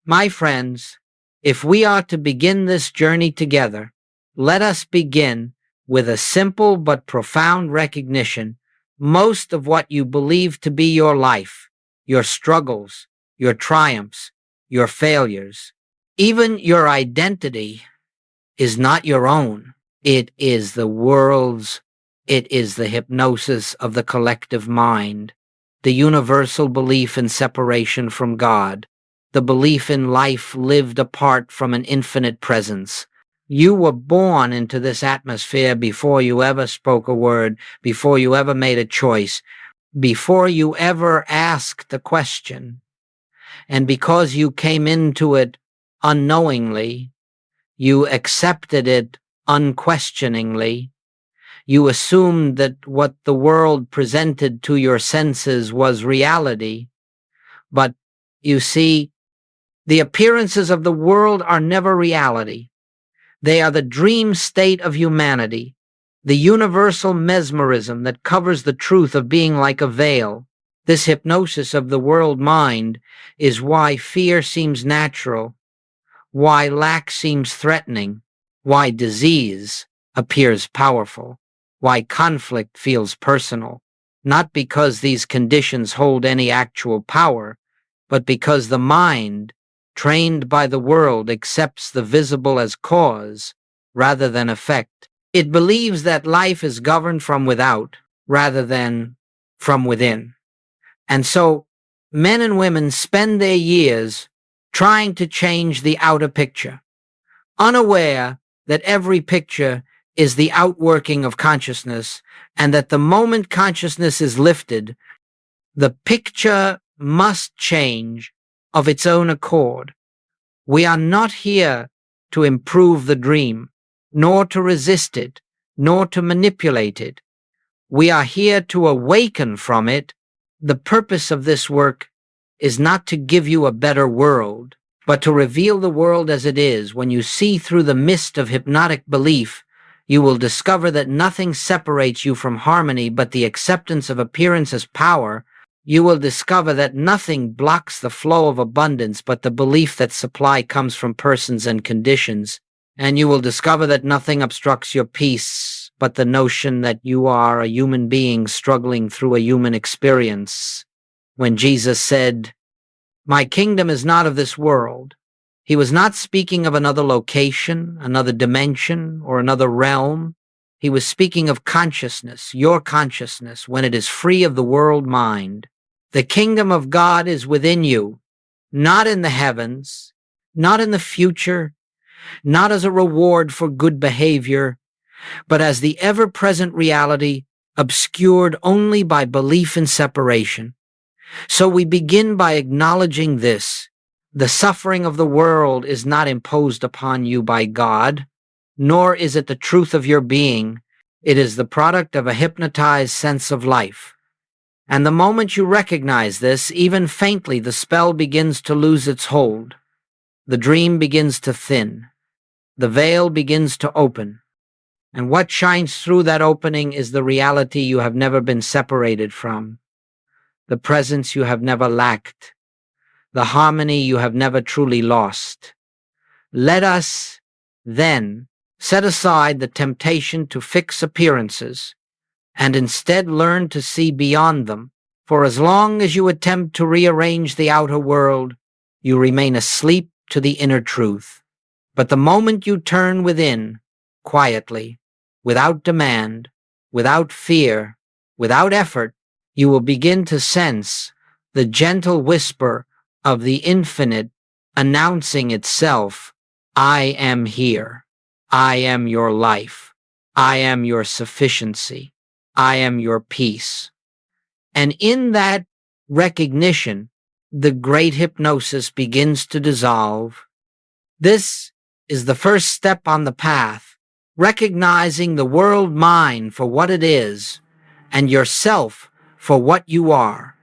My friends, if we are to begin this journey together, let us begin with a simple but profound recognition. Most of what you believe to be your life, your struggles, your triumphs, your failures, even your identity is not your own. It is the world's. It is the hypnosis of the collective mind, the universal belief in separation from God, the belief in life lived apart from an infinite presence. You were born into this atmosphere before you ever spoke a word, before you ever made a choice, before you ever asked a question. And because you came into it unknowingly, you accepted it unquestioningly. You assumed that what the world presented to your senses was reality. But you see, the appearances of the world are never reality. They are the dream state of humanity, the universal mesmerism that covers the truth of being like a veil. This hypnosis of the world mind is why fear seems natural, why lack seems threatening, why disease appears powerful, why conflict feels personal, not because these conditions hold any actual power, but because the mind, trained by the world, accepts the visible as cause rather than effect. It believes that life is governed from without rather than from within. And so men and women spend their years trying to change the outer picture, unaware that every picture is the outworking of consciousness, and that the moment consciousness is lifted, the picture must change of its own accord. We are not here to improve the dream, nor to resist it, nor to manipulate it. We are here to awaken from it. The purpose of this work is not to give you a better world, but to reveal the world as it is. When you see through the mist of hypnotic belief, you will discover that nothing separates you from harmony but the acceptance of appearance as power. You will discover that nothing blocks the flow of abundance but the belief that supply comes from persons and conditions. And you will discover that nothing obstructs your peace but the notion that you are a human being struggling through a human experience. When Jesus said, "My kingdom is not of this world," he was not speaking of another location, another dimension, or another realm. He was speaking of consciousness, your consciousness, when it is free of the world mind. The kingdom of God is within you, not in the heavens, not in the future, not as a reward for good behavior, but as the ever-present reality obscured only by belief in separation. So we begin by acknowledging this. The suffering of the world is not imposed upon you by God, nor is it the truth of your being. It is the product of a hypnotized sense of life. And the moment you recognize this, even faintly, the spell begins to lose its hold. The dream begins to thin. The veil begins to open. And what shines through that opening is the reality you have never been separated from, the presence you have never lacked, the harmony you have never truly lost. Let us, then, set aside the temptation to fix appearances, and instead learn to see beyond them. For as long as you attempt to rearrange the outer world, you remain asleep to the inner truth. But the moment you turn within, quietly, without demand, without fear, without effort, you will begin to sense the gentle whisper of the infinite announcing itself, "I am here. I am your life. I am your sufficiency. I am your peace." And in that recognition, the great hypnosis begins to dissolve. This is the first step on the path, recognizing the world mind for what it is, and yourself for what you are.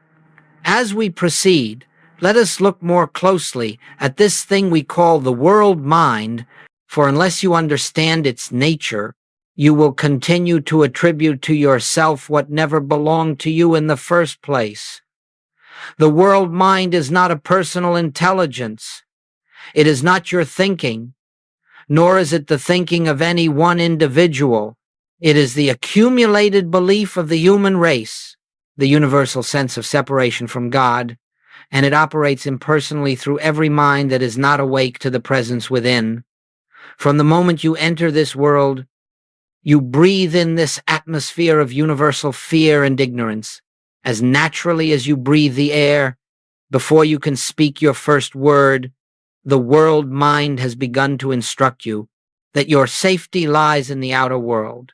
As we proceed, let us look more closely at this thing we call the world mind, for unless you understand its nature, you will continue to attribute to yourself what never belonged to you in the first place. The world mind is not a personal intelligence. It is not your thinking, nor is it the thinking of any one individual. It is the accumulated belief of the human race, the universal sense of separation from God, and it operates impersonally through every mind that is not awake to the presence within. From the moment you enter this world, you breathe in this atmosphere of universal fear and ignorance, as naturally as you breathe the air. Before you can speak your first word, the world mind has begun to instruct you that your safety lies in the outer world,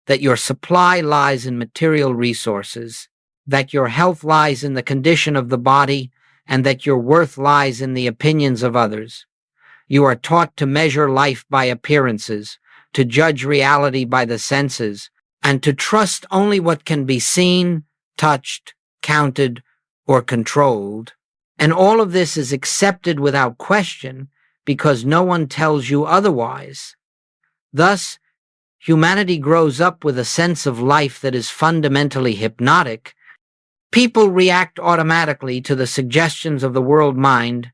that your supply lies in material resources, that your health lies in the condition of the body, and that your worth lies in the opinions of others. You are taught to measure life by appearances, to judge reality by the senses, and to trust only what can be seen, touched, counted, or controlled. And all of this is accepted without question because no one tells you otherwise. Thus, humanity grows up with a sense of life that is fundamentally hypnotic. People react automatically to the suggestions of the world mind.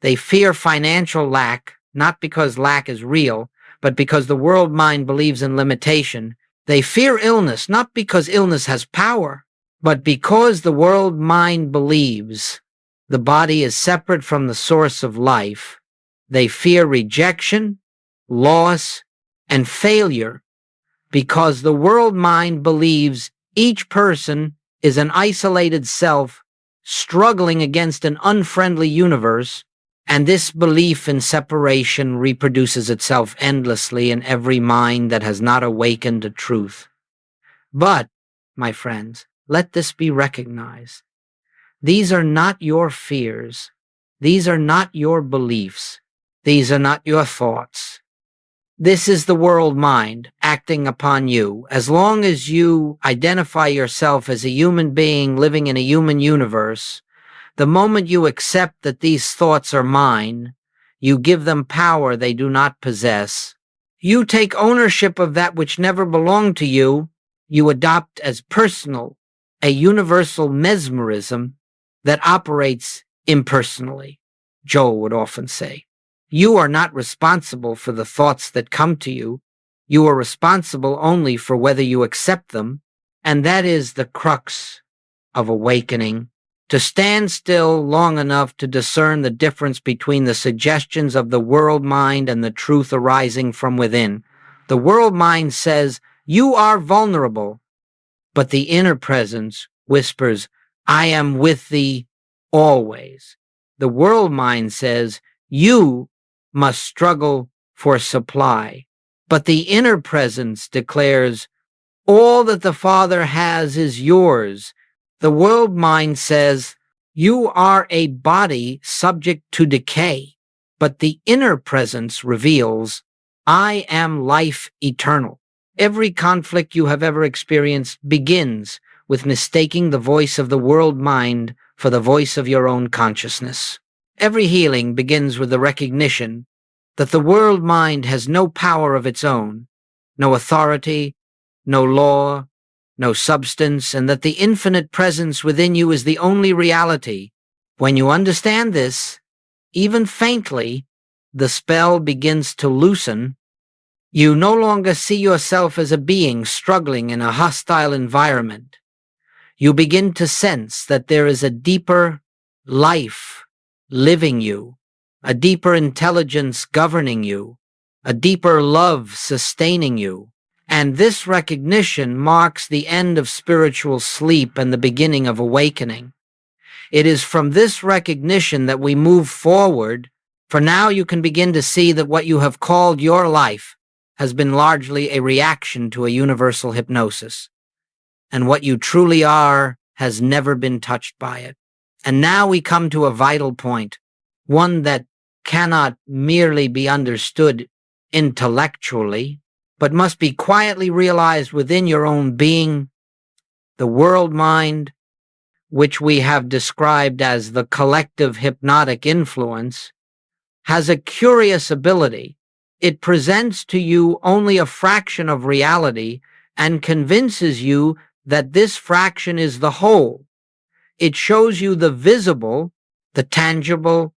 They fear financial lack, not because lack is real, but because the world mind believes in limitation. They fear illness, not because illness has power, but because the world mind believes the body is separate from the source of life. They fear rejection, loss, and failure because the world mind believes each person is an isolated self struggling against an unfriendly universe, and this belief in separation reproduces itself endlessly in every mind that has not awakened to truth. But, my friends, let this be recognized. These are not your fears. These are not your beliefs. These are not your thoughts. This is the world mind acting upon you. As long as you identify yourself as a human being living in a human universe, the moment you accept that these thoughts are mine, you give them power they do not possess. You take ownership of that which never belonged to you. You adopt as personal a universal mesmerism that operates impersonally. Joel would often say, you are not responsible for the thoughts that come to you. You are responsible only for whether you accept them, and that is the crux of awakening. To stand still long enough to discern the difference between the suggestions of the world mind and the truth arising from within. The world mind says, you are vulnerable, but the inner presence whispers, I am with thee always. The world mind says, you must struggle for supply, but the inner presence declares, all that the Father has is yours. The world mind says, you are a body subject to decay, but the inner presence reveals, I am life eternal. Every conflict you have ever experienced begins with mistaking the voice of the world mind for the voice of your own consciousness. Every healing begins with the recognition that the world mind has no power of its own, no authority, no law, no substance, and that the infinite presence within you is the only reality. When you understand this, even faintly, the spell begins to loosen. You no longer see yourself as a being struggling in a hostile environment. You begin to sense that there is a deeper life living you, a deeper intelligence governing you, a deeper love sustaining you. And this recognition marks the end of spiritual sleep and the beginning of awakening. It is from this recognition that we move forward, for now you can begin to see that what you have called your life has been largely a reaction to a universal hypnosis, and what you truly are has never been touched by it. And now we come to a vital point, one that cannot merely be understood intellectually, but must be quietly realized within your own being. The world mind, which we have described as the collective hypnotic influence, has a curious ability. It presents to you only a fraction of reality and convinces you that this fraction is the whole. It shows you the visible, the tangible,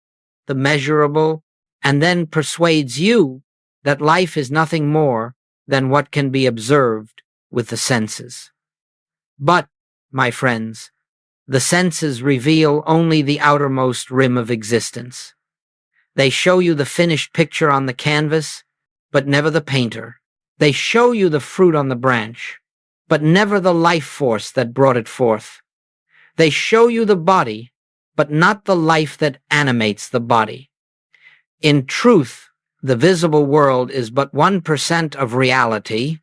the measurable, and then persuades you that life is nothing more than what can be observed with the senses. But, my friends, the senses reveal only the outermost rim of existence. They show you the finished picture on the canvas, but never the painter. They show you the fruit on the branch, but never the life force that brought it forth. They show you the body, but not the life that animates the body. In truth, the visible world is but 1% of reality.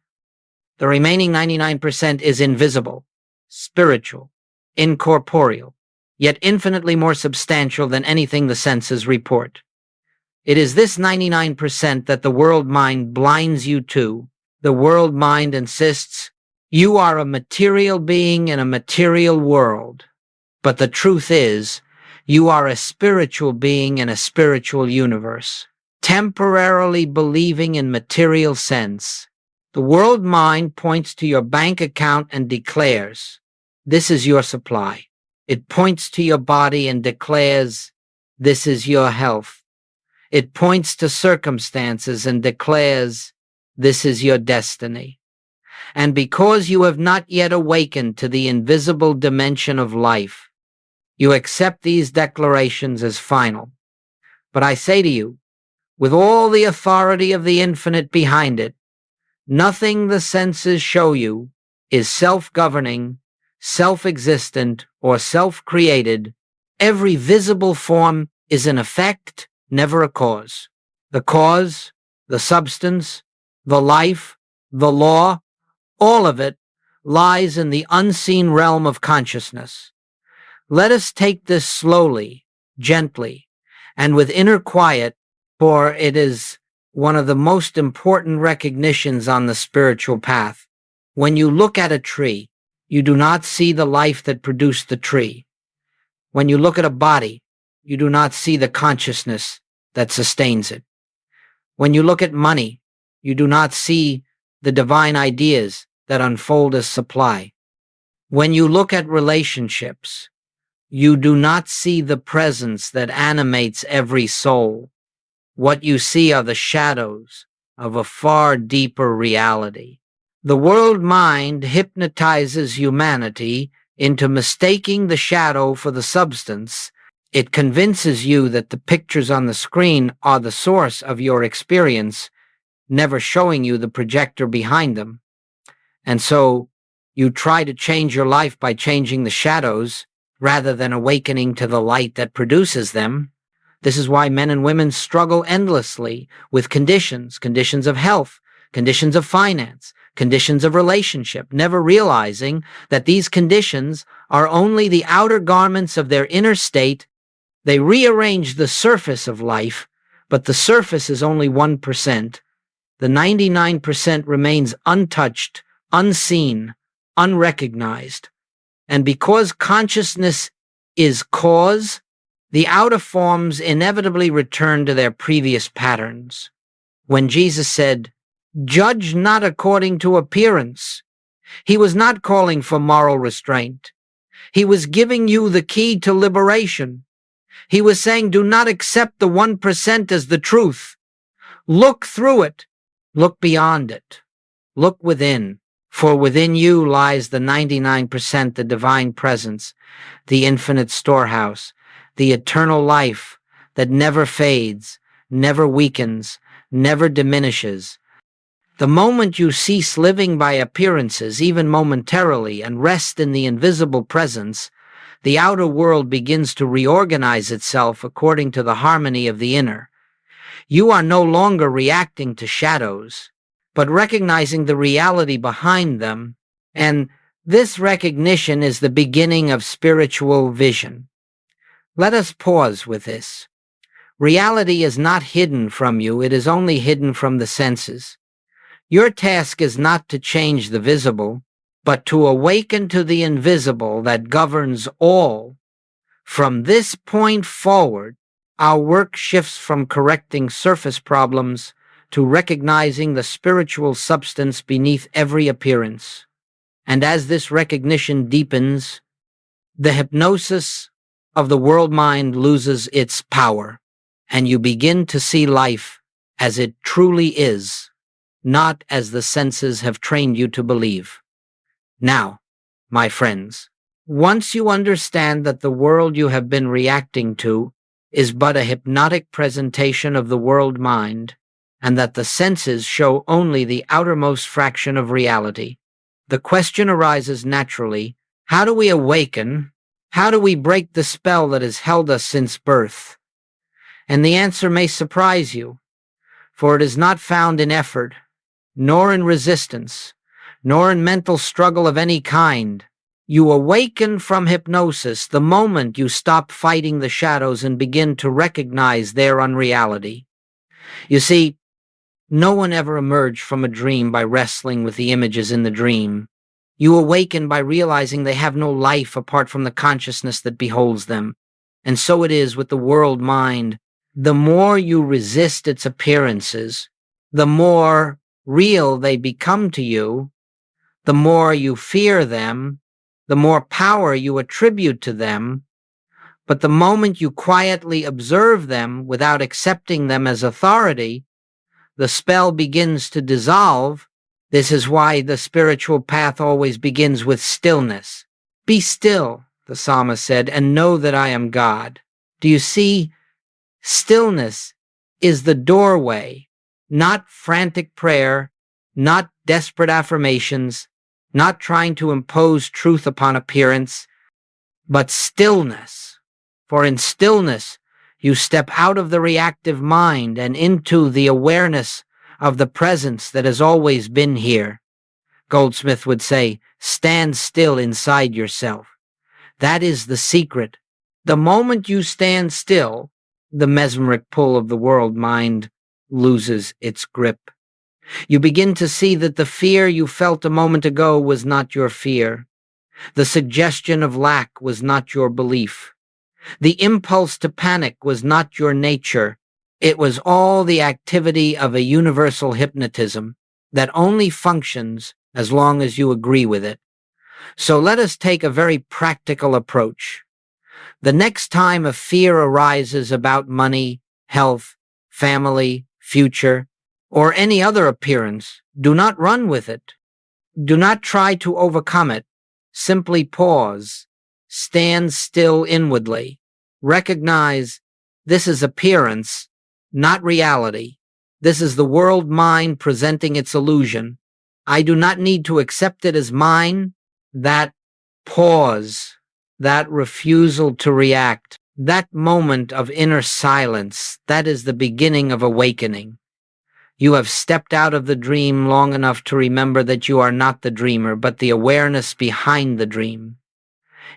The remaining 99% is invisible, spiritual, incorporeal, yet infinitely more substantial than anything the senses report. It is this 99% that the world mind blinds you to. The world mind insists you are a material being in a material world. But the truth is, you are a spiritual being in a spiritual universe, temporarily believing in material sense. The world mind points to your bank account and declares, this is your supply. It points to your body and declares, this is your health. It points to circumstances and declares, this is your destiny. And because you have not yet awakened to the invisible dimension of life, you accept these declarations as final. But I say to you, with all the authority of the infinite behind it, nothing the senses show you is self-governing, self-existent, or self-created. Every visible form is an effect, never a cause. The cause, the substance, the life, the law, all of it lies in the unseen realm of consciousness. Let us take this slowly, gently, and with inner quiet, for it is one of the most important recognitions on the spiritual path. When you look at a tree, you do not see the life that produced the tree. When you look at a body, you do not see the consciousness that sustains it. When you look at money, you do not see the divine ideas that unfold as supply. When you look at relationships, you do not see the presence that animates every soul. What you see are the shadows of a far deeper reality. The world mind hypnotizes humanity into mistaking the shadow for the substance. It convinces you that the pictures on the screen are the source of your experience, never showing you the projector behind them. And so you try to change your life by changing the shadows rather than awakening to the light that produces them. This is why men and women struggle endlessly with conditions of health, conditions of finance, conditions of relationship, never realizing that these conditions are only the outer garments of their inner state. They rearrange the surface of life, but the surface is only 1%. The 99% remains untouched, unseen, unrecognized. And because consciousness is cause, the outer forms inevitably return to their previous patterns. When Jesus said, "Judge not according to appearance," he was not calling for moral restraint. He was giving you the key to liberation. He was saying, do not accept the 1% as the truth. Look through it. Look beyond it. Look within. For within you lies the 99%, the divine presence, the infinite storehouse, the eternal life that never fades, never weakens, never diminishes. The moment you cease living by appearances, even momentarily, and rest in the invisible presence, the outer world begins to reorganize itself according to the harmony of the inner. You are no longer reacting to shadows, but recognizing the reality behind them, and this recognition is the beginning of spiritual vision. Let us pause with this. Reality is not hidden from you, it is only hidden from the senses. Your task is not to change the visible, but to awaken to the invisible that governs all. From this point forward, our work shifts from correcting surface problems to recognizing the spiritual substance beneath every appearance. And as this recognition deepens, the hypnosis of the world mind loses its power. and you begin to see life as it truly is, not as the senses have trained you to believe. Now, my friends, once you understand that the world you have been reacting to is but a hypnotic presentation of the world mind, and that the senses show only the outermost fraction of reality, the question arises naturally: how do we awaken? How do we break the spell that has held us since birth? And the answer may surprise you, for it is not found in effort, nor in resistance, nor in mental struggle of any kind. You awaken from hypnosis the moment you stop fighting the shadows and begin to recognize their unreality. You see, no one ever emerged from a dream by wrestling with the images in the dream. You awaken by realizing they have no life apart from the consciousness that beholds them. And so it is with the world mind. The more you resist its appearances, the more real they become to you, the more you fear them, the more power you attribute to them. But the moment you quietly observe them without accepting them as authority, the spell begins to dissolve. This is why the spiritual path always begins with stillness. Be still, the psalmist said, and know that I am God. Do you see? Stillness is the doorway, not frantic prayer, not desperate affirmations, not trying to impose truth upon appearance, but stillness. For in stillness, you step out of the reactive mind and into the awareness of the presence that has always been here. Goldsmith would say, stand still inside yourself. That is the secret. The moment you stand still, the mesmeric pull of the world mind loses its grip. You begin to see that the fear you felt a moment ago was not your fear. The suggestion of lack was not your belief. The impulse to panic was not your nature. It was all the activity of a universal hypnotism that only functions as long as you agree with it. So let us take a very practical approach. The next time a fear arises about money, health, family, future, or any other appearance, do not run with it. Do not try to overcome it. Simply pause. Stand still inwardly. Recognize this is appearance, not reality. This is the world mind presenting its illusion. I do not need to accept it as mine. That pause, that refusal to react, that moment of inner silence, that is the beginning of awakening. You have stepped out of the dream long enough to remember that you are not the dreamer, but the awareness behind the dream.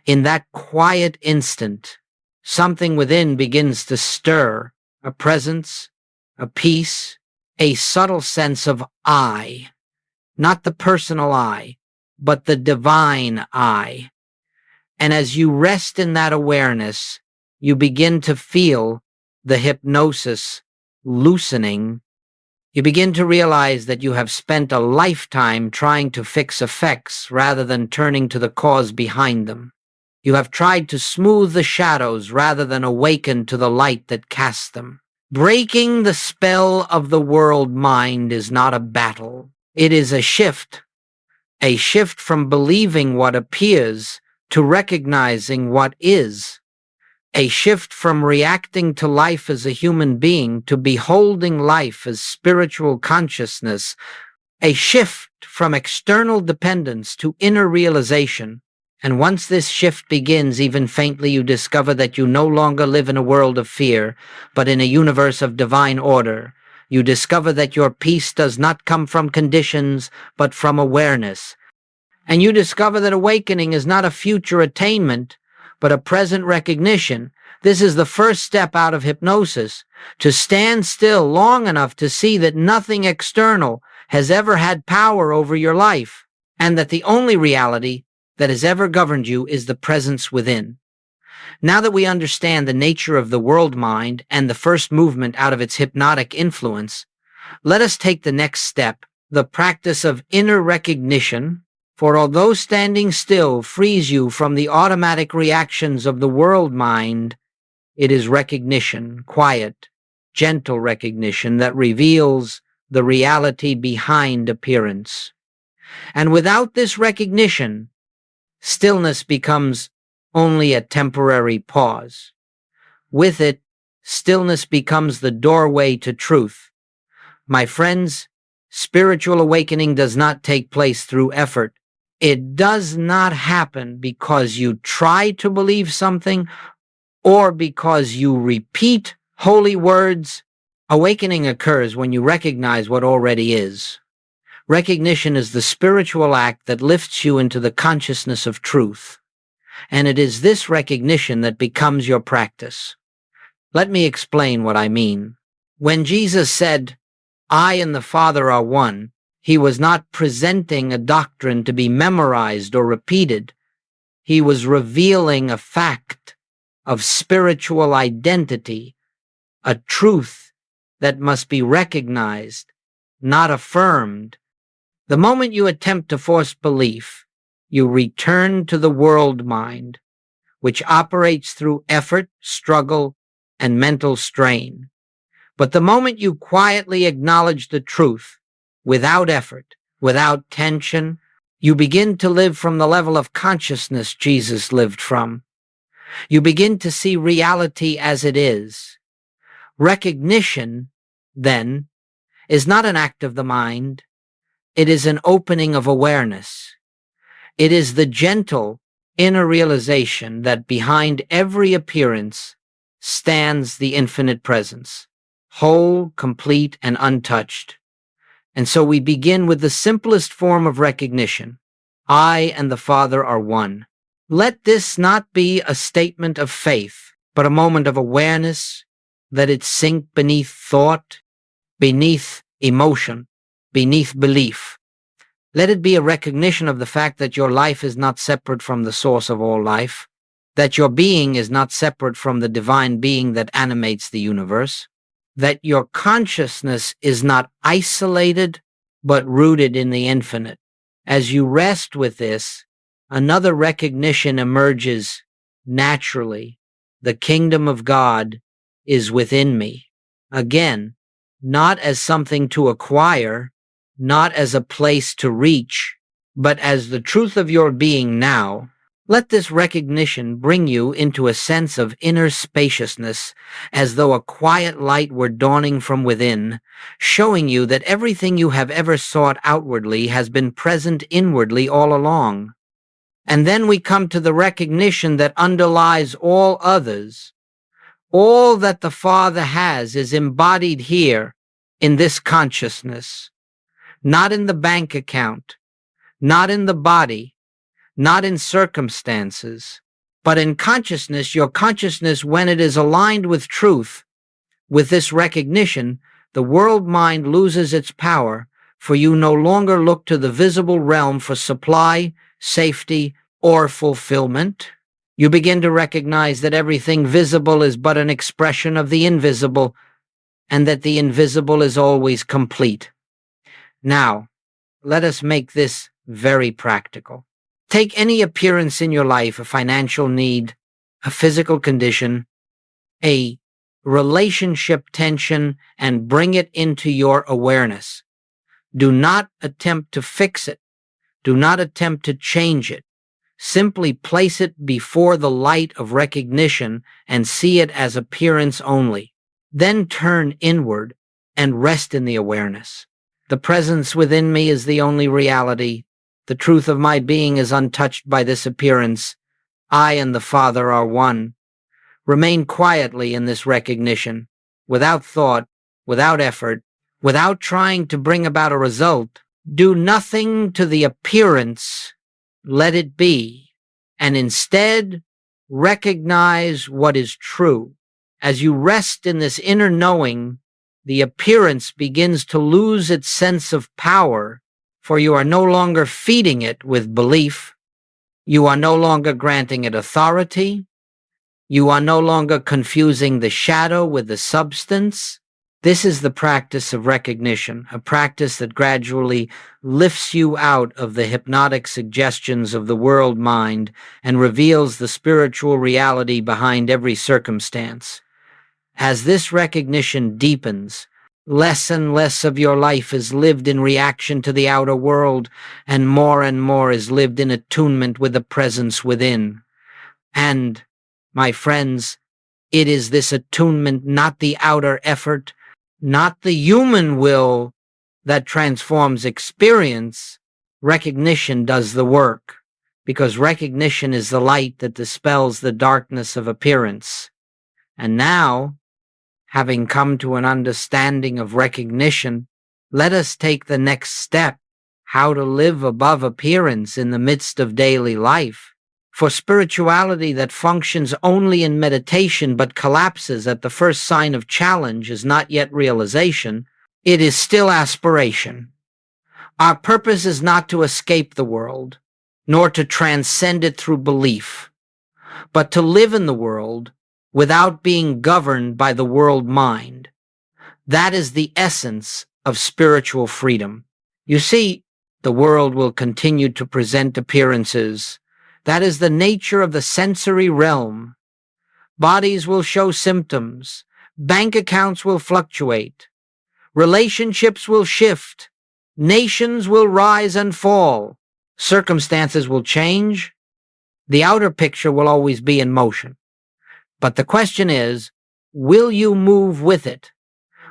In that quiet instant, something within begins to stir, a presence, a peace, a subtle sense of I, not the personal I, but the divine I. And as you rest in that awareness, you begin to feel the hypnosis loosening. You begin to realize that you have spent a lifetime trying to fix effects rather than turning to the cause behind them. You have tried to smooth the shadows rather than awaken to the light that casts them. Breaking the spell of the world mind is not a battle. It is a shift from believing what appears to recognizing what is. A shift from reacting to life as a human being to beholding life as spiritual consciousness. A shift from external dependence to inner realization. And once this shift begins, even faintly, you discover that you no longer live in a world of fear, but in a universe of divine order. You discover that your peace does not come from conditions, but from awareness. And you discover that awakening is not a future attainment, but a present recognition. This is the first step out of hypnosis, to stand still long enough to see that nothing external has ever had power over your life, and that the only reality that has ever governed you is the presence within. Now that we understand the nature of the world mind and the first movement out of its hypnotic influence, let us take the next step, the practice of inner recognition. For although standing still frees you from the automatic reactions of the world mind, it is recognition, quiet, gentle recognition that reveals the reality behind appearance. And without this recognition, stillness becomes only a temporary pause. With it, stillness becomes the doorway to truth. My friends, spiritual awakening does not take place through effort. It does not happen because you try to believe something or because you repeat holy words. Awakening occurs when you recognize what already is. Recognition is the spiritual act that lifts you into the consciousness of truth. And it is this recognition that becomes your practice. Let me explain what I mean. When Jesus said, "I and the Father are one," he was not presenting a doctrine to be memorized or repeated. He was revealing a fact of spiritual identity, a truth that must be recognized, not affirmed. The moment you attempt to force belief, you return to the world mind, which operates through effort, struggle, and mental strain. But the moment you quietly acknowledge the truth, without effort, without tension, you begin to live from the level of consciousness Jesus lived from. You begin to see reality as it is. Recognition, then, is not an act of the mind. It is an opening of awareness. It is the gentle inner realization that behind every appearance stands the infinite presence, whole, complete, and untouched. And so we begin with the simplest form of recognition. I and the Father are one. Let this not be a statement of faith, but a moment of awareness. Let it sink beneath thought, beneath emotion, beneath belief. Let it be a recognition of the fact that your life is not separate from the source of all life, that your being is not separate from the divine being that animates the universe, that your consciousness is not isolated, but rooted in the infinite. As you rest with this, another recognition emerges naturally. The kingdom of God is within me. Again, not as something to acquire, not as a place to reach, but as the truth of your being now. Let this recognition bring you into a sense of inner spaciousness, as though a quiet light were dawning from within, showing you that everything you have ever sought outwardly has been present inwardly all along. And then we come to the recognition that underlies all others. All that the Father has is embodied here in this consciousness, not in the bank account, not in the body, not in circumstances, but in consciousness. Your consciousness, when it is aligned with truth, with this recognition, the world mind loses its power, for you no longer look to the visible realm for supply, safety, or fulfillment. You begin to recognize that everything visible is but an expression of the invisible, and that the invisible is always complete. Now, let us make this very practical. Take any appearance in your life, a financial need, a physical condition, a relationship tension, and bring it into your awareness. Do not attempt to fix it. Do not attempt to change it. Simply place it before the light of recognition and see it as appearance only. Then turn inward and rest in the awareness. The presence within me is the only reality. The truth of my being is untouched by this appearance. I and the Father are one. Remain quietly in this recognition, without thought, without effort, without trying to bring about a result. Do nothing to the appearance. Let it be, and instead recognize what is true. As you rest in this inner knowing, the appearance begins to lose its sense of power, for you are no longer feeding it with belief. You are no longer granting it authority. You are no longer confusing the shadow with the substance. This is the practice of recognition, a practice that gradually lifts you out of the hypnotic suggestions of the world mind and reveals the spiritual reality behind every circumstance. As this recognition deepens, less and less of your life is lived in reaction to the outer world, and more is lived in attunement with the presence within. And, my friends, it is this attunement, not the outer effort, not the human will, that transforms experience. Recognition does the work, because recognition is the light that dispels the darkness of appearance. And now, having come to an understanding of recognition, let us take the next step, how to live above appearance in the midst of daily life. For spirituality that functions only in meditation but collapses at the first sign of challenge is not yet realization, it is still aspiration. Our purpose is not to escape the world, nor to transcend it through belief, but to live in the world without being governed by the world mind. That is the essence of spiritual freedom. You see, the world will continue to present appearances. That is the nature of the sensory realm. Bodies will show symptoms. Bank accounts will fluctuate. Relationships will shift. Nations will rise and fall. Circumstances will change. The outer picture will always be in motion. But the question is, will you move with it?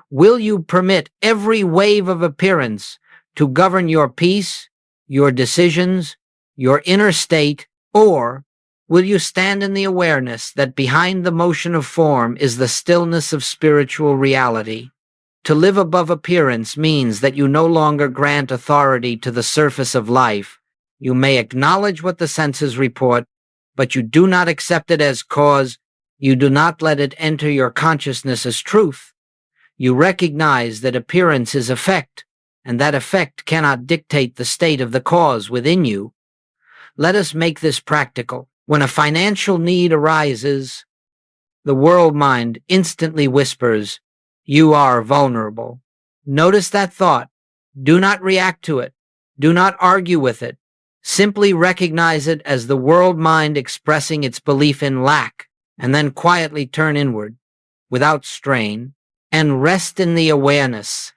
Will you permit every wave of appearance to govern your peace, your decisions, your inner state, or will you stand in the awareness that behind the motion of form is the stillness of spiritual reality? To live above appearance means that you no longer grant authority to the surface of life. You may acknowledge what the senses report, but you do not accept it as cause. You do not let it enter your consciousness as truth. You recognize that appearance is effect, and that effect cannot dictate the state of the cause within you. Let us make this practical. When a financial need arises, the world mind instantly whispers, "You are vulnerable." Notice that thought. Do not react to it. Do not argue with it. Simply recognize it as the world mind expressing its belief in lack, and then quietly turn inward, without strain, and rest in the awareness.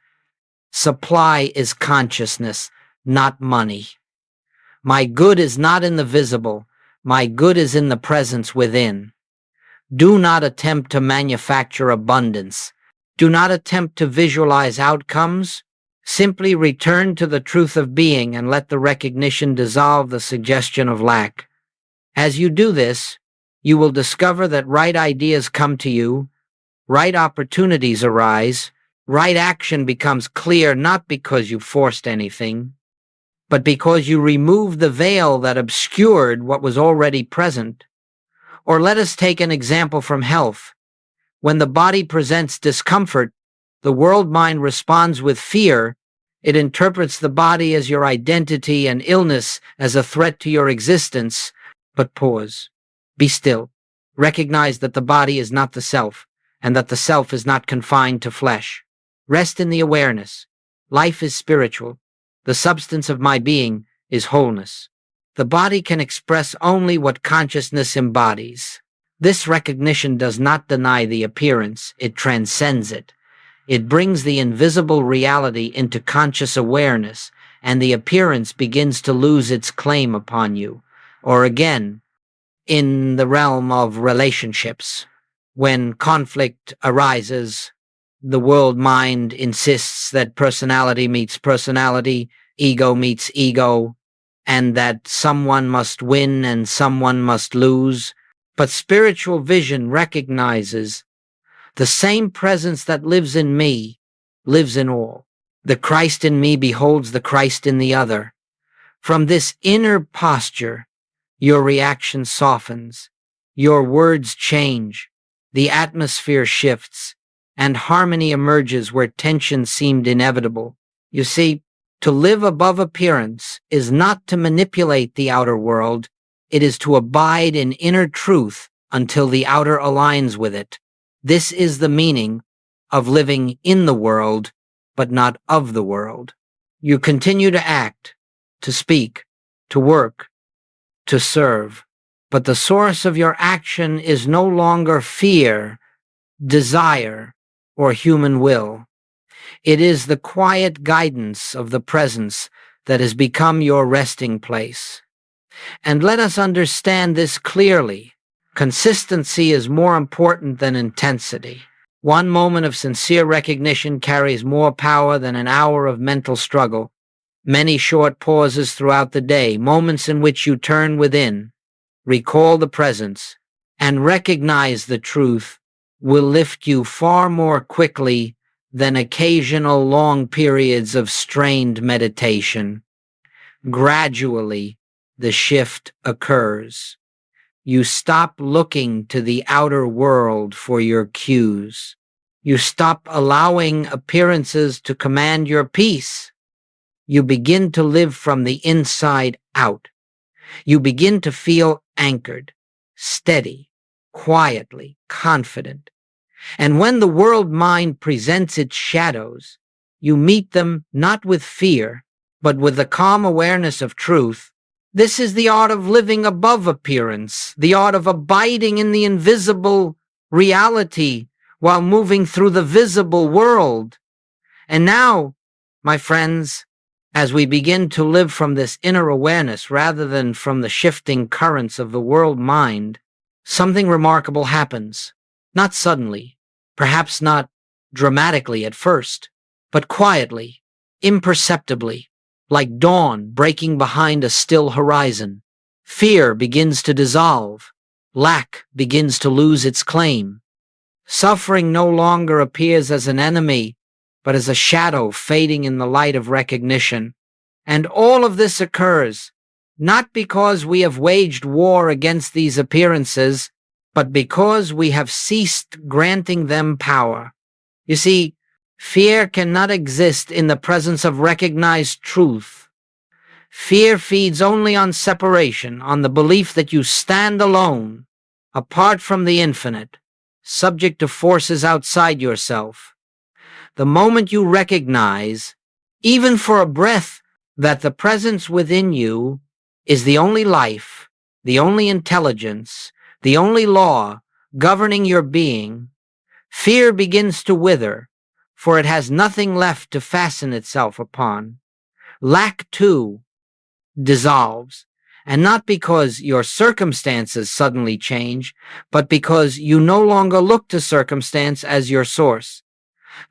Supply is consciousness, not money. My good is not in the visible. My good is in the presence within. Do not attempt to manufacture abundance. Do not attempt to visualize outcomes. Simply return to the truth of being and let the recognition dissolve the suggestion of lack. As you do this, you will discover that right ideas come to you, right opportunities arise, right action becomes clear not because you forced anything, but because you removed the veil that obscured what was already present. Or let us take an example from health. When the body presents discomfort, the world mind responds with fear. It interprets the body as your identity and illness as a threat to your existence. But pause. Be still. Recognize that the body is not the self, and that the self is not confined to flesh. Rest in the awareness. Life is spiritual. The substance of my being is wholeness. The body can express only what consciousness embodies. This recognition does not deny the appearance, it transcends it. It brings the invisible reality into conscious awareness, and the appearance begins to lose its claim upon you. Or again, in the realm of relationships, when conflict arises, the world mind insists that personality meets personality, ego meets ego, and that someone must win and someone must lose. But spiritual vision recognizes the same presence that lives in me lives in all. The Christ in me beholds the Christ in the other. From this inner posture, your reaction softens, your words change, the atmosphere shifts, and harmony emerges where tension seemed inevitable. You see, to live above appearance is not to manipulate the outer world, it is to abide in inner truth until the outer aligns with it. This is the meaning of living in the world, but not of the world. You continue to act, to speak, to work, to serve, but the source of your action is no longer fear, desire, or human will. It is the quiet guidance of the presence that has become your resting place. And let us understand this clearly. Consistency is more important than intensity. One moment of sincere recognition carries more power than an hour of mental struggle. Many short pauses throughout the day, moments in which you turn within, recall the presence, and recognize the truth, will lift you far more quickly than occasional long periods of strained meditation. Gradually, the shift occurs. You stop looking to the outer world for your cues. You stop allowing appearances to command your peace. You begin to live from the inside out. You begin to feel anchored, steady, quietly, confident. And when the world mind presents its shadows, you meet them not with fear, but with the calm awareness of truth. This is the art of living above appearance, the art of abiding in the invisible reality while moving through the visible world. And now, my friends, as we begin to live from this inner awareness rather than from the shifting currents of the world mind, something remarkable happens. Not suddenly, perhaps not dramatically at first, but quietly, imperceptibly, like dawn breaking behind a still horizon. Fear begins to dissolve. Lack begins to lose its claim. Suffering no longer appears as an enemy, but as a shadow fading in the light of recognition. And all of this occurs not because we have waged war against these appearances, but because we have ceased granting them power. You see, fear cannot exist in the presence of recognized truth. Fear feeds only on separation, on the belief that you stand alone, apart from the infinite, subject to forces outside yourself. The moment you recognize, even for a breath, that the presence within you is the only life, the only intelligence, the only law governing your being, fear begins to wither, for it has nothing left to fasten itself upon. Lack, too, dissolves, and not because your circumstances suddenly change, but because you no longer look to circumstance as your source.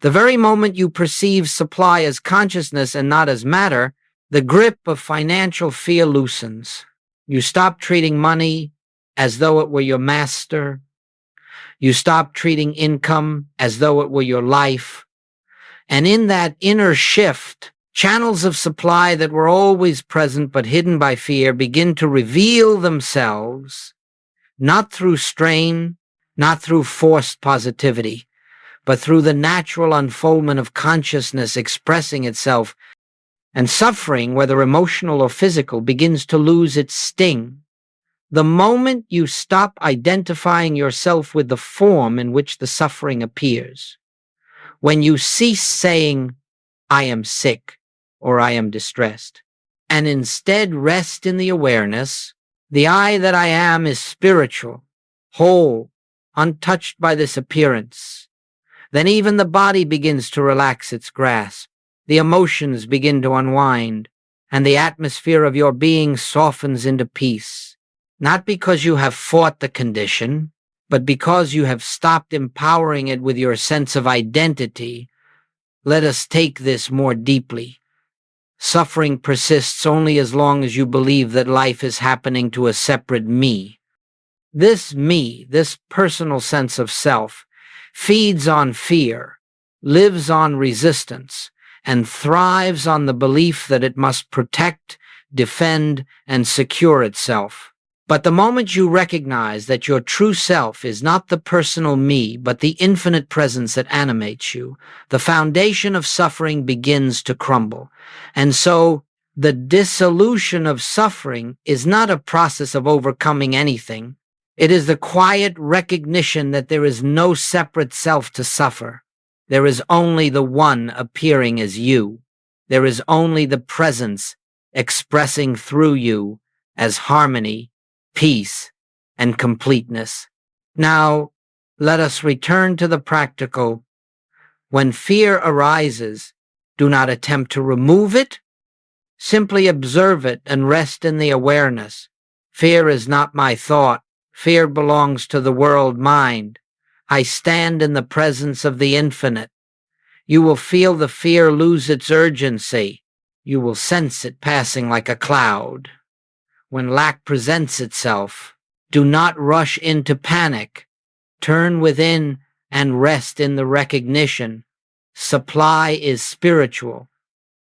The very moment you perceive supply as consciousness and not as matter, the grip of financial fear loosens. You stop treating money as though it were your master. You stop treating income as though it were your life. And in that inner shift, channels of supply that were always present but hidden by fear begin to reveal themselves, not through strain, not through forced positivity, but through the natural unfoldment of consciousness expressing itself. And suffering, whether emotional or physical, begins to lose its sting. The moment you stop identifying yourself with the form in which the suffering appears, when you cease saying, I am sick or I am distressed, and instead rest in the awareness, the I that I am is spiritual, whole, untouched by this appearance, then even the body begins to relax its grasp. The emotions begin to unwind, and the atmosphere of your being softens into peace, not because you have fought the condition, but because you have stopped empowering it with your sense of identity. Let us take this more deeply. Suffering persists only as long as you believe that life is happening to a separate me. This me, this personal sense of self, feeds on fear, lives on resistance, and thrives on the belief that it must protect, defend, and secure itself. But the moment you recognize that your true self is not the personal me, but the infinite presence that animates you, the foundation of suffering begins to crumble. And so, the dissolution of suffering is not a process of overcoming anything. It is the quiet recognition that there is no separate self to suffer. There is only the one appearing as you. There is only the presence expressing through you as harmony, peace, and completeness. Now, Let us return to the practical. When fear arises, do not attempt to remove it. Simply observe it and rest in the awareness. Fear is not my thought. Fear belongs to the world mind. I stand in the presence of the infinite. You will feel the fear lose its urgency. You will sense it passing like a cloud. When lack presents itself, do not rush into panic. Turn within and rest in the recognition. Supply is spiritual.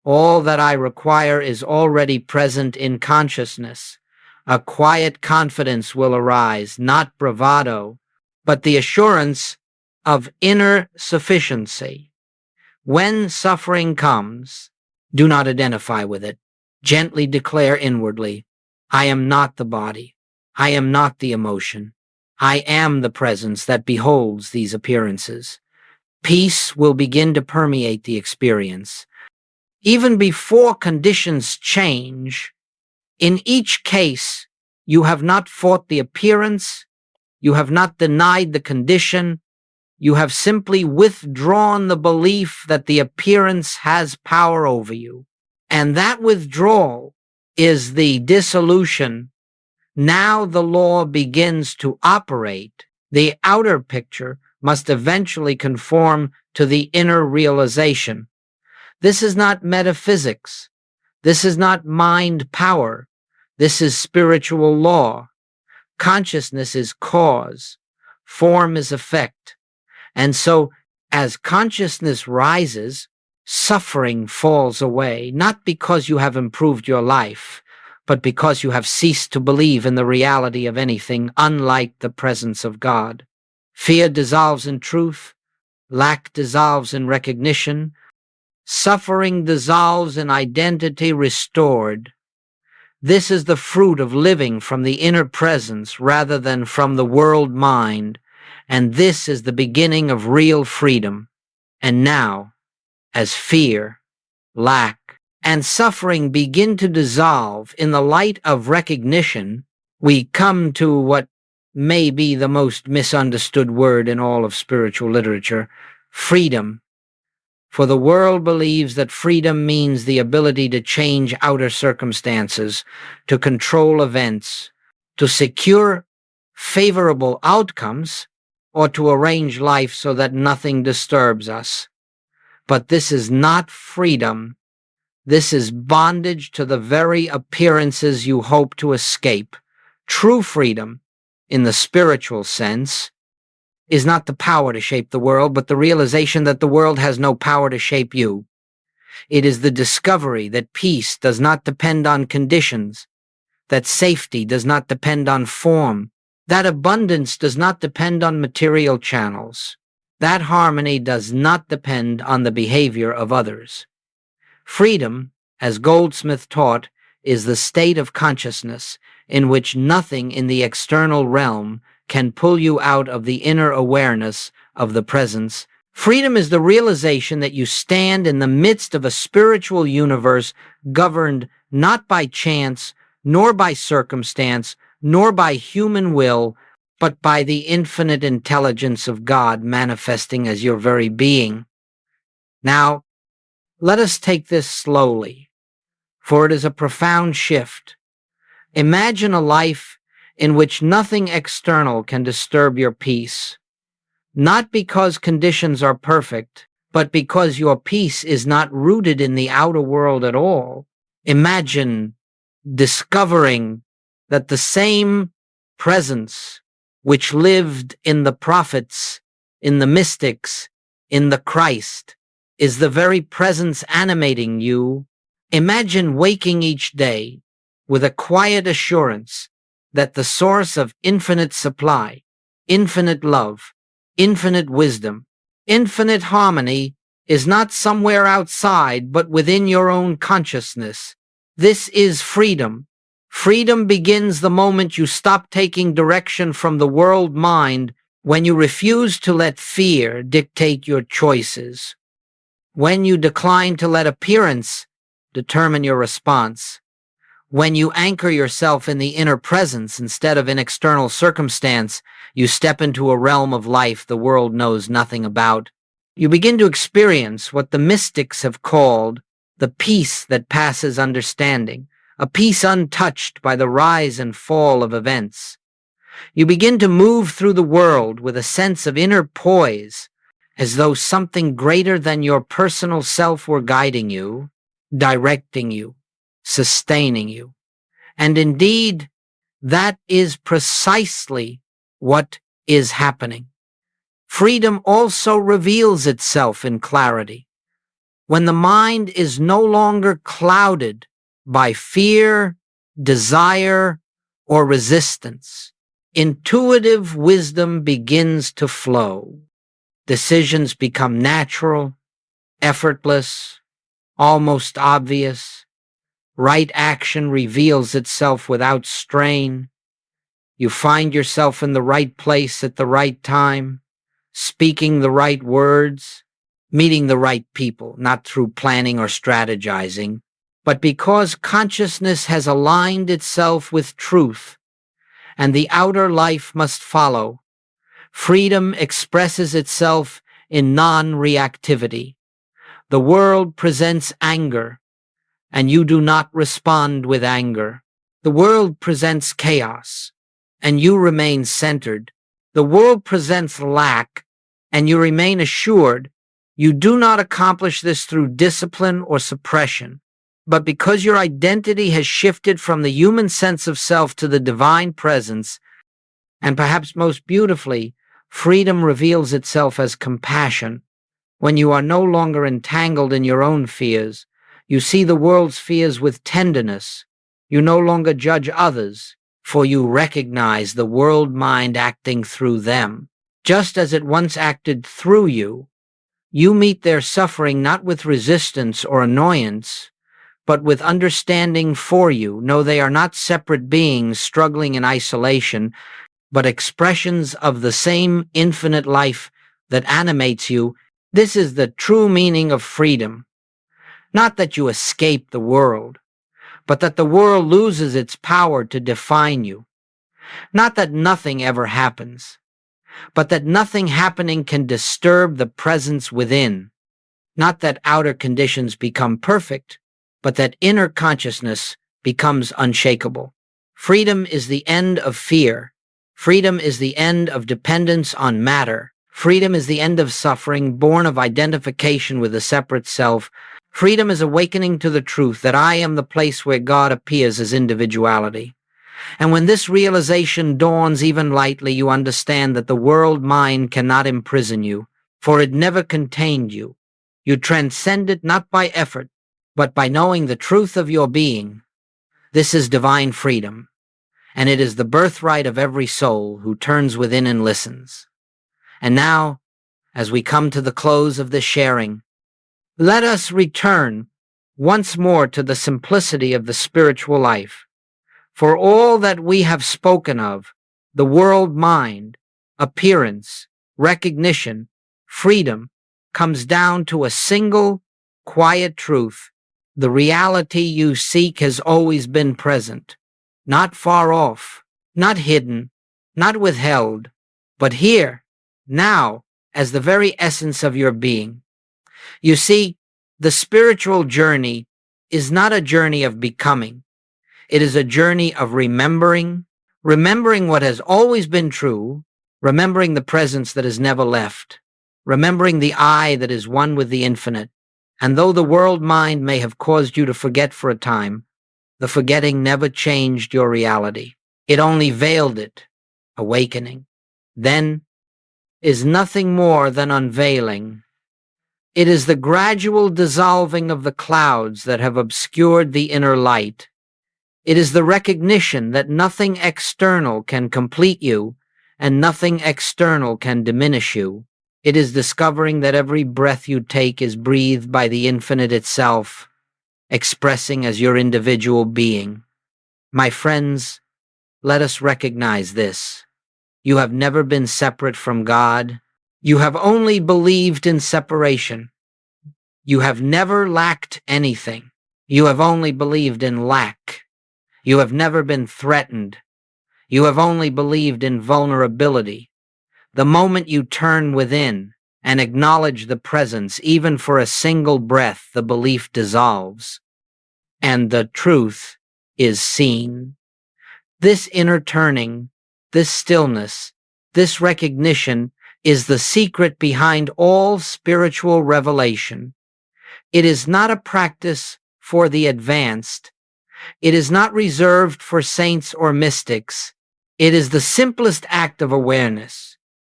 All that I require is already present in consciousness. A quiet confidence will arise, not bravado, but the assurance of inner sufficiency. When suffering comes, do not identify with it. Gently declare inwardly, I am not the body. I am not the emotion. I am the presence that beholds these appearances. Peace will begin to permeate the experience. Even before conditions change, in each case, you have not fought the appearance, you have not denied the condition, you have simply withdrawn the belief that the appearance has power over you. And that withdrawal is the dissolution. Now the law begins to operate. The outer picture must eventually conform to the inner realization. This is not metaphysics. This is not mind power. This is spiritual law. Consciousness is cause. Form is effect. And so, as consciousness rises, suffering falls away, not because you have improved your life, but because you have ceased to believe in the reality of anything unlike the presence of God. Fear dissolves in truth. Lack dissolves in recognition. Suffering dissolves in identity restored. This is the fruit of living from the inner presence rather than from the world mind, and this is the beginning of real freedom. And now, as fear, lack, and suffering begin to dissolve in the light of recognition, we come to what may be the most misunderstood word in all of spiritual literature, freedom. For the world believes that freedom means the ability to change outer circumstances, to control events, to secure favorable outcomes, or to arrange life so that nothing disturbs us. But this is not freedom. This is bondage to the very appearances you hope to escape. True freedom, in the spiritual sense, is not the power to shape the world, but the realization that the world has no power to shape you. It is the discovery that peace does not depend on conditions, that safety does not depend on form, that abundance does not depend on material channels, that harmony does not depend on the behavior of others. Freedom, as Goldsmith taught, is the state of consciousness in which nothing in the external realm can pull you out of the inner awareness of the presence. Freedom is the realization that you stand in the midst of a spiritual universe governed not by chance, nor by circumstance, nor by human will, but by the infinite intelligence of God manifesting as your very being. Now, let us take this slowly, for it is a profound shift. Imagine a life in which nothing external can disturb your peace, not because conditions are perfect, but because your peace is not rooted in the outer world at all. Imagine discovering that the same presence which lived in the prophets, in the mystics, in the Christ, is the very presence animating you. Imagine waking each day with a quiet assurance that the source of infinite supply, infinite love, infinite wisdom, infinite harmony is not somewhere outside, but within your own consciousness. This is freedom. Freedom begins the moment you stop taking direction from the world mind, when you refuse to let fear dictate your choices, when you decline to let appearance determine your response, When you anchor yourself in the inner presence instead of in external circumstance, you step into a realm of life the world knows nothing about. You begin to experience what the mystics have called the peace that passes understanding, a peace untouched by the rise and fall of events. You begin to move through the world with a sense of inner poise, as though something greater than your personal self were guiding you, directing you, sustaining you. And indeed, that is precisely what is happening. Freedom also reveals itself in clarity. When the mind is no longer clouded by fear, desire, or resistance, intuitive wisdom begins to flow. Decisions become natural, effortless, almost obvious. Right action reveals itself without strain. You find yourself in the right place at the right time, speaking the right words, meeting the right people, not through planning or strategizing, but because consciousness has aligned itself with truth, and the outer life must follow. Freedom expresses itself in non-reactivity. The world presents anger, and you do not respond with anger. The world presents chaos, and you remain centered. The world presents lack, and you remain assured. You do not accomplish this through discipline or suppression, but because your identity has shifted from the human sense of self to the divine presence, and perhaps most beautifully, freedom reveals itself as compassion. When you are no longer entangled in your own fears, you see the world's fears with tenderness. You no longer judge others, for you recognize the world mind acting through them. Just as it once acted through you, you meet their suffering not with resistance or annoyance, but with understanding for you. Know they are not separate beings struggling in isolation, but expressions of the same infinite life that animates you. This is the true meaning of freedom. Not that you escape the world, but that the world loses its power to define you. Not that nothing ever happens, but that nothing happening can disturb the presence within. Not that outer conditions become perfect, but that inner consciousness becomes unshakable. Freedom is the end of fear. Freedom is the end of dependence on matter. Freedom is the end of suffering, born of identification with a separate self. Freedom is awakening to the truth that I am the place where God appears as individuality. And when this realization dawns even lightly, you understand that the world mind cannot imprison you, for it never contained you. You transcend it not by effort, but by knowing the truth of your being. This is divine freedom, and it is the birthright of every soul who turns within and listens. And now, as we come to the close of this sharing, let us return once more to the simplicity of the spiritual life. For all that we have spoken of, the world mind, appearance, recognition, freedom, comes down to a single, quiet truth. The reality you seek has always been present, not far off, not hidden, not withheld, but here, now, as the very essence of your being. You see, the spiritual journey is not a journey of becoming. It is a journey of remembering what has always been true, remembering the presence that has never left, remembering the I that is one with the infinite. And though the world mind may have caused you to forget for a time, the forgetting never changed your reality. It only veiled it. Awakening, then, is nothing more than unveiling. It is the gradual dissolving of the clouds that have obscured the inner light. It is the recognition that nothing external can complete you, and nothing external can diminish you. It is discovering that every breath you take is breathed by the infinite itself, expressing as your individual being. My friends, let us recognize this. You have never been separate from God. You have only believed in separation. You have never lacked anything. You have only believed in lack. You have never been threatened. You have only believed in vulnerability. The moment you turn within and acknowledge the presence, even for a single breath, the belief dissolves, and the truth is seen. This inner turning, this stillness, this recognition is the secret behind all spiritual revelation. It is not a practice for the advanced. It is not reserved for saints or mystics. It is the simplest act of awareness.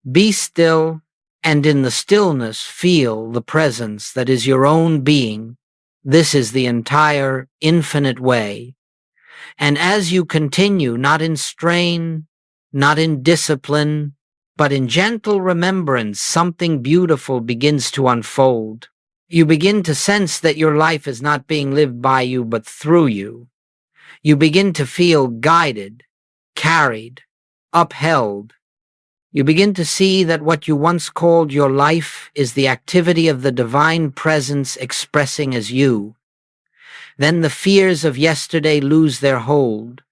Be still, and in the stillness feel the presence that is your own being. This is the entire infinite way. And as you continue, not in strain, not in discipline, but in gentle remembrance, something beautiful begins to unfold. You begin to sense that your life is not being lived by you, but through you. You begin to feel guided, carried, upheld. You begin to see that what you once called your life is the activity of the divine presence expressing as you. Then the fears of yesterday lose their hold.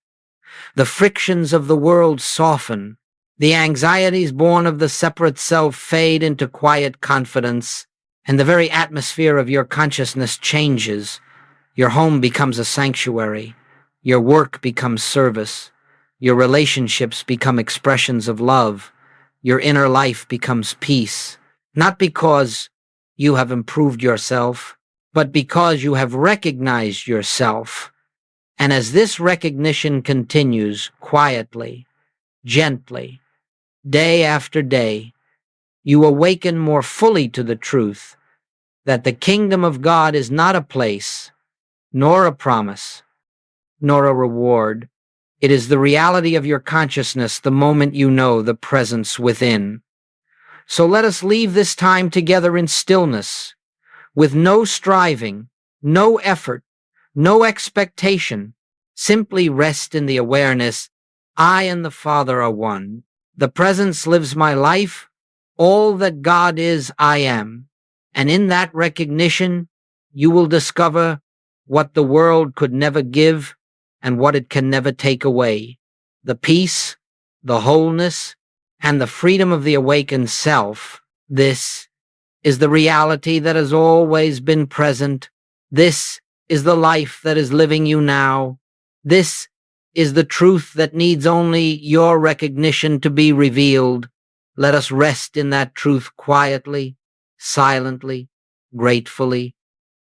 The frictions of the world soften. The anxieties born of the separate self fade into quiet confidence, and the very atmosphere of your consciousness changes. Your home becomes a sanctuary. Your work becomes service. Your relationships become expressions of love. Your inner life becomes peace, not because you have improved yourself, but because you have recognized yourself. And as this recognition continues quietly, gently, day after day, you awaken more fully to the truth that the kingdom of God is not a place, nor a promise, nor a reward. It is the reality of your consciousness the moment you know the presence within. So let us leave this time together in stillness, with no striving, no effort, no expectation. Simply rest in the awareness, I and the Father are one. The presence lives my life. All that God is, I am. And in that recognition, you will discover what the world could never give and what it can never take away. The peace, the wholeness, and the freedom of the awakened self. This is the reality that has always been present. This is the life that is living you now. This is the truth that needs only your recognition to be revealed. Let us rest in that truth quietly, silently, gratefully,